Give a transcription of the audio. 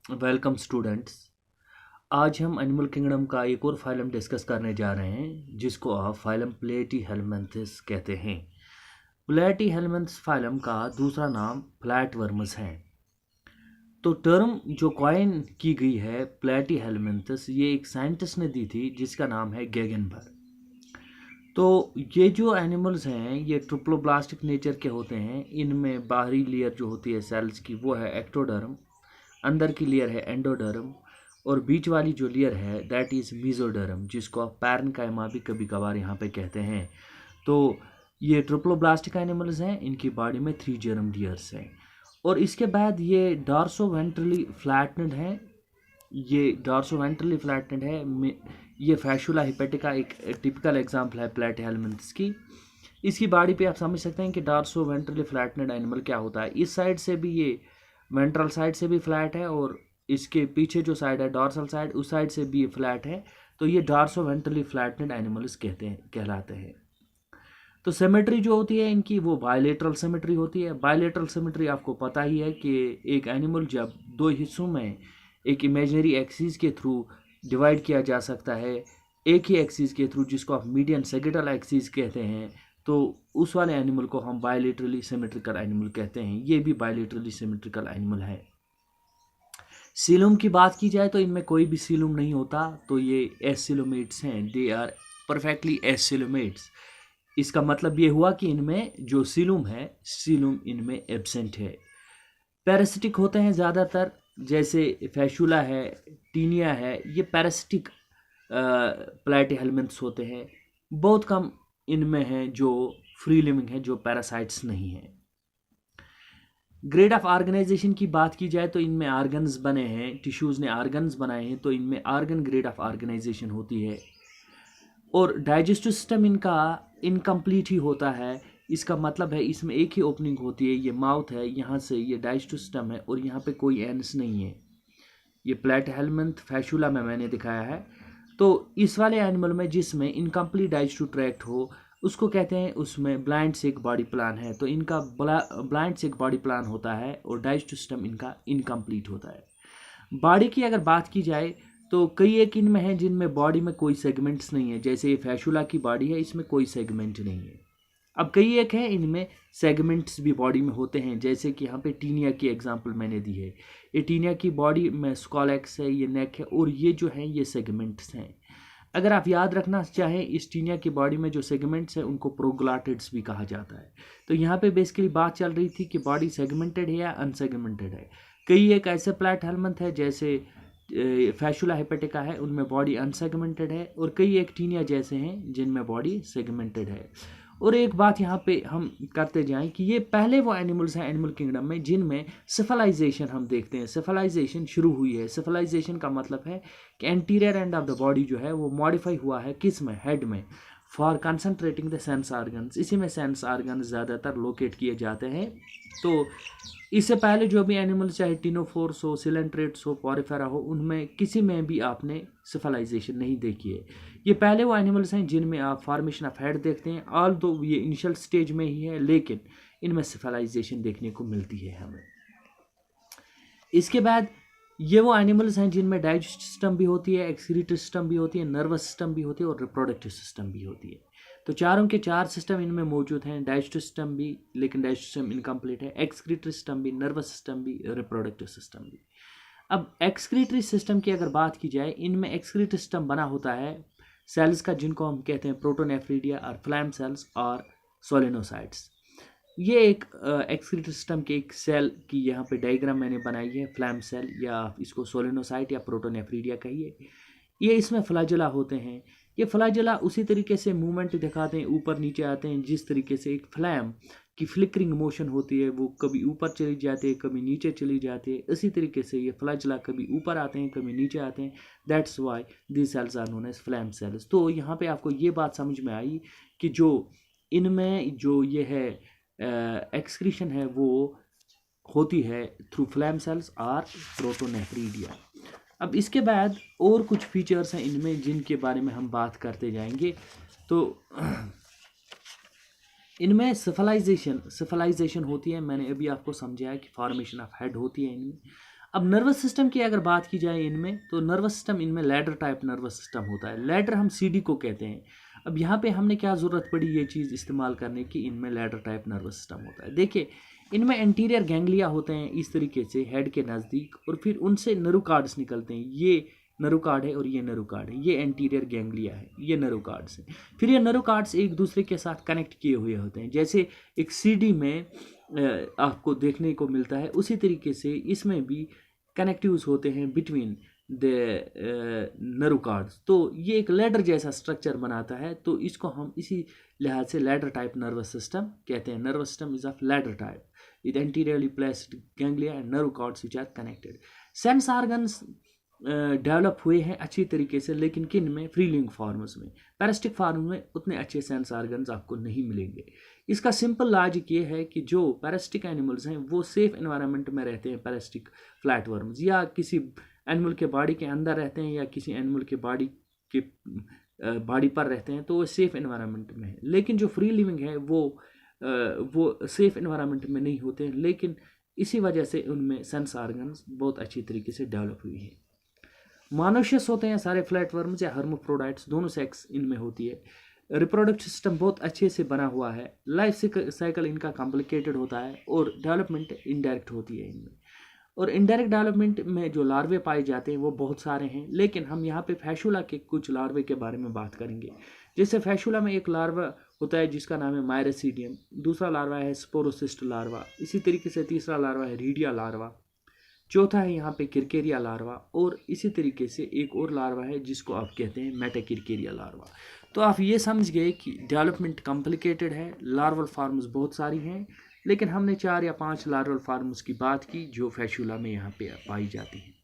Welcome students. आज हम animal kingdom का एक और फाइलम डिस्कस करने जा रहे हैं जिसको आप फाइलम प्लेटीहेल्मिन्थस कहते हैं। प्लेटीहेल्मिन्थस फाइलम का दूसरा नाम फ्लैटवर्म्स है। तो टर्म जो कॉइन की गई है प्लेटीहेल्मिन्थस, ये एक साइंटिस्ट ने दी थी जिसका नाम है गेगनबर्ग। तो ये जो एनिमल्स हैं ये ट्रिप्लोब्लास्टिक नेचर के होते हैं। इनमें बाहरी लेयर जो होती है सेल्स की वो है एक्टोडर्म, अंदर की लेयर है एंडोडर्म, और बीच वाली जो लेयर है दैट इज़ मीजोडर्म, जिसको आप पैरेन्काइमा भी कभी कभार यहाँ पे कहते हैं। तो ये ट्रिप्लोब्लास्टिक एनिमल्स हैं, इनकी बॉडी में 3 जर्म लेयर्स हैं। और इसके बाद ये डॉर्सोवेंट्रली फ्लैटनेड है। ये डॉर्सोवेंट्रली फ्लैटनेड है। ये फैशुला हिपेटिका एक टिपिकल एग्जांपल है प्लेटीहेल्मिन्थस की। इसकी बॉडी पे आप समझ सकते हैं कि डॉर्सोवेंट्रली फ्लैटनेड एनिमल क्या होता है। इस साइड से भी ये वेंट्रल साइड से भी फ्लैट है और इसके पीछे जो साइड है डॉर्सल साइड, उस साइड से भी फ्लैट है। तो ये डॉर्सोवेंट्रली फ्लैटनेड एनिमल्स कहलाते हैं। तो सिमेट्री जो होती है इनकी वो बायलेटरल सिमेट्री होती है। बायलेटरल सिमेट्री आपको पता ही है कि एक एनिमल जब दो हिस्सों में एक इमेजिनरी एक्सिस के थ्रू डिवाइड किया जा सकता है, एक ही एक्सिस के थ्रू, जिसको आप मीडियन सेगिटल एक्सिस कहते हैं, तो उस वाले एनिमल को हम बायलेटरली सिमेट्रिकल एनिमल कहते हैं। ये भी बायलेटरली सिमेट्रिकल एनिमल है। सीलम की बात की जाए तो इनमें कोई भी सीलम नहीं होता, तो ये एसिलोमेट्स हैं। They are perfectly acoelomates. इसका मतलब ये हुआ कि इनमें जो सीलम है, सीलम इनमें एब्सेंट है। पैरासिटिक होते हैं ज़्यादातर, जैसे फैशुला है, टीनिया है, ये पैरासिटिक प्लेटीहेल्मिन्थस होते हैं। बहुत कम इनमें हैं जो फ्री लिविंग है, जो पैरासाइट्स नहीं हैं। ग्रेड ऑफ ऑर्गेनाइजेशन की बात की जाए तो इनमें आर्गन्स बने हैं, टिश्यूज़ ने आर्गन्स बनाए हैं, तो इनमें आर्गन ग्रेड ऑफ ऑर्गेनाइजेशन होती है। और डाइजेस्टिव सिस्टम इनका इनकम्प्लीट ही होता है। इसका मतलब है इसमें एक ही ओपनिंग होती है, ये माउथ है, यहाँ से ये डाइजेस्टिव सिस्टम है और यहाँ पे कोई एंड्स नहीं है। ये प्लेटीहेल्मिन्थ फैशुला में मैंने दिखाया है। तो इस वाले एनिमल में जिसमें इनकम्प्लीट डाइजेस्टिव ट्रैक्ट हो उसको कहते हैं, उसमें ब्लाइंड से एक बॉडी प्लान है। तो इनका ब्लाइंड से एक बॉडी प्लान होता है और डाइजेस्टिव सिस्टम इनका इनकम्प्लीट होता है। बॉडी की अगर बात की जाए तो कई एक इनमें हैं जिनमें बॉडी में कोई सेगमेंट्स नहीं है। जैसे ये फैशुला की बॉडी है, इसमें कोई सेगमेंट नहीं है। अब कई एक है इनमें सेगमेंट्स भी बॉडी में होते हैं, जैसे कि यहाँ पे टीनिया की एग्जांपल मैंने दी है। ये टीनिया की बॉडी में स्कॉलेक्स है, ये नेक है, और ये जो है ये सेगमेंट्स हैं। अगर आप याद रखना चाहें, इस टीनिया की बॉडी में जो सेगमेंट्स हैं उनको प्रोग्लाटिड्स भी कहा जाता है। तो यहाँ पे बेसिकली बात चल रही थी कि बॉडी सेगमेंटेड है या अनसेगमेंटेड है। कई एक ऐसे प्लेटीहेल्मिन्थ है जैसे फैशुला हिपेटिका है, उनमें बॉडी अनसेगमेंटेड है, और कई एक टीनिया जैसे हैं जिनमें बॉडी सेगमेंटेड है। और एक बात यहाँ पे हम करते जाएं कि ये पहले वो एनिमल्स हैं एनिमल किंगडम में जिनमें सिफलाइजेशन हम देखते हैं। सिफलाइजेशन शुरू हुई है। सिफलाइजेशन का मतलब है कि anterior end of the body जो है वो मॉडिफाई हुआ है, किस में, हेड में, for concentrating the sense organs. इसी में सेंस ऑर्गन्स ज़्यादातर लोकेट किए जाते हैं। तो इससे पहले जो भी एनिमल्स, चाहे टिनोफोर्स हो, सिलेंट्रेट्स हो, पॉरिफेरा हो, उनमें किसी में भी आपने सिफलाइजेशन नहीं देखी है। ये पहले वो एनिमल्स हैं जिनमें आप फॉर्मेशन ऑफ हेड देखते हैं। ऑल दो ये इनिशियल स्टेज में ही है, लेकिन इनमें सिफलाइजेशन देखने को मिलती है हमें। इसके बाद ये वो एनिमल्स हैं जिनमें डाइजेस्टिव सिस्टम भी होती है, एक्सक्रीटरी सिस्टम भी होती है, नर्वस सिस्टम भी होती है और रिप्रोडक्टिव सिस्टम भी होती है। तो चारों के चार सिस्टम इनमें मौजूद हैं। डाइजेस्टिव सिस्टम भी, लेकिन डाइजेस्टिव सिस्टम इनकम्प्लीट है, एक्सक्रीटरी सिस्टम भी, नर्वस सिस्टम भी, रिप्रोडक्टिव सिस्टम भी। अब एक्सक्रीटरी सिस्टम की अगर बात की जाए, इनमें एक्सक्रीटरी सिस्टम बना होता है सेल्स का, जिनको हम कहते हैं प्रोटोनेफ्रिडिया और फ्लैम सेल्स और सोलेनोसाइट्स। ये एक एक्सक्रीटरी सिस्टम के एक सेल की यहाँ पे डायग्राम मैंने बनाई है, फ्लैम सेल, या इसको सोलेनोसाइट या प्रोटोनेफ्रिडिया कहिए। ये इसमें फ्लैजेला होते हैं। ये फ्लैजेला उसी तरीके से मूवमेंट दिखाते हैं, ऊपर नीचे आते हैं, जिस तरीके से एक फ्लैम की फ्लिकरिंग मोशन होती है, वो कभी ऊपर चली जाती है, कभी नीचे चली जाती है। इसी तरीके से ये फ्लैजेला कभी ऊपर आते हैं, कभी नीचे आते हैं। That's why these cells are known as flame cells. तो यहाँ पे आपको ये बात समझ में आई कि जो इनमें जो ये है एक्सक्रीशन है वो होती है थ्रू फ्लैम सेल्स और प्रोटोनेफ्रिडिया। अब इसके बाद और कुछ फीचर्स हैं इनमें जिनके बारे में हम बात करते जाएंगे। तो इनमें सिफलाइजेशन होती है। मैंने अभी आपको समझाया कि फॉर्मेशन ऑफ हेड होती है इनमें। अब नर्वस सिस्टम की अगर बात की जाए इनमें, तो नर्वस सिस्टम इनमें लैडर टाइप नर्वस सिस्टम होता है। लैडर हम सीडी को कहते हैं। अब यहाँ पे हमने क्या ज़रूरत पड़ी ये चीज़ इस्तेमाल करने की, इनमें लैडर टाइप नर्वस सिस्टम होता है। देखिए इनमें एंटीरियर गैंग्लिया होते हैं इस तरीके से हेड के नज़दीक, और फिर उनसे नरुकार्ड्स निकलते हैं। ये नरुकार्ड है और ये नरुकार्ड है, ये एंटीरियर गैंग्लिया है, ये नरुकार्ड्स है। फिर ये नरुकार्ड्स एक दूसरे के साथ कनेक्ट किए हुए होते हैं, जैसे एक सीडी में आपको देखने को मिलता है, उसी तरीके से इसमें भी कनेक्टिव्स होते हैं बिटवीन द नरुकार्ड्स। तो ये एक लैडर जैसा स्ट्रक्चर बनाता है, तो इसको हम इसी लिहाज से लैडर टाइप नर्वस सिस्टम कहते हैं। Nervous system is of ladder type with anteriorly placed ganglia and nerve cords which are connected. Sense organs develop हुए हैं अच्छी तरीके से, लेकिन किन में? फ्री लिविंग फॉर्म्स में। पैरासिटिक फॉर्म में उतने अच्छे सेंस ऑर्गन्स आपको नहीं मिलेंगे। इसका सिंपल लॉजिक ये है कि जो पैरासिटिक एनिमल्स हैं वो सेफ एनवायरनमेंट में रहते हैं, पैरासिटिक फ्लैटवर्म्स, या किसी एनिमल के बॉडी के अंदर रहते हैं या किसी एनिमल के बॉडी पर रहते हैं, तो वो सेफ एनवायरनमेंट में है। लेकिन जो फ्री लिविंग है वो सेफ एनवायरनमेंट में नहीं होते हैं, लेकिन इसी वजह से उनमें सेंस ऑर्गन्स बहुत अच्छी तरीके से डेवलप हुई है। मोनोशियस होते हैं सारे फ्लैटवर्म्स या हर्मोफ्रोडाइट्स, दोनों सेक्स इनमें होती है। रिप्रोडक्टिव सिस्टम बहुत अच्छे से बना हुआ है। लाइफ साइकिल इनका कॉम्प्लिकेटेड होता है और डेवलपमेंट इनडायरेक्ट होती है इनमें। और इनडायरेक्ट डेवलपमेंट में जो लार्वे पाए जाते हैं वो बहुत सारे हैं, लेकिन हम यहाँ पे फैशुला के कुछ लार्वे के बारे में बात करेंगे। जैसे फैशुला में एक लार्वा होता है जिसका नाम है मायरेसीडियम, दूसरा लार्वा है स्पोरोसिस्ट लार्वा, इसी तरीके से तीसरा लार्वा है रीडिया लार्वा, चौथा है यहाँ पे किरकेरिया लार्वा, और इसी तरीके से एक और लार्वा है जिसको आप कहते हैं मेटाकिरकेरिया लार्वा। तो आप ये समझ गए कि डेवलपमेंट कॉम्प्लिकेटेड है, लार्वल फार्म्स बहुत सारी हैं, लेकिन हमने 4 या 5 लार्वल फार्म्स की बात की जो फैशुला में यहाँ पे पाई जाती हैं।